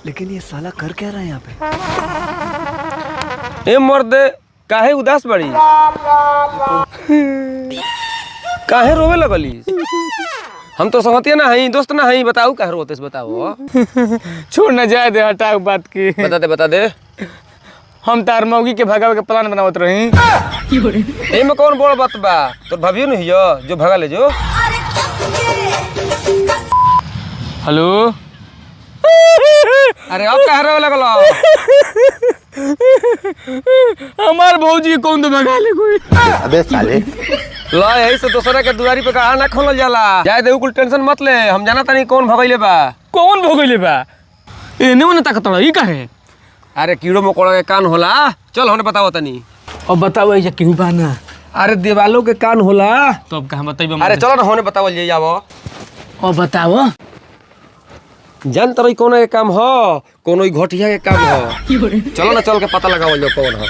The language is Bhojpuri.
लेकिन ये साला कर क्या रहा है यहाँ पे? ए मर्द काहे उदास बड़ी काहे रोवे लगली? हम तो समझिए ना हई दोस्त ना हई बताऊ काहे रोते बताओ। छोड़ न जाए दे हटा बात की। बता दे हम तार मौगी के भगावे के प्लान बनावत रही। ए में कौन बड़ बात बा? तोर भाभियो नहीं हियो जो भगा ले जो। हेलो अरे अब काहे रोवे लगलो? हमार भौजी कौन तो भगा ले कोई। अबे साले ला यही से दूसरा के दुआरी पे कहा ना खोलल जाला। जाए दे कुल टेंशन मत ले, हम जाना तनी कौन भगैले बा। कौन भोगले बा? एने ओने ताकत ई काहे? अरे कीड़ो मकोड़ा के कान होला। चल हमने बताओ तनी। अब बताओ ऐसा क्यों बाना? अरे देवालों के कान होला। तो अब कहां बताइबो? अरे चलो ना हमने बतावल जाई आवो। अब बताओ। जान तरई कोनो के काम हो, कोनो घटिया के काम हो। चलो ना चल के पता लगावल जाओ कौन हो।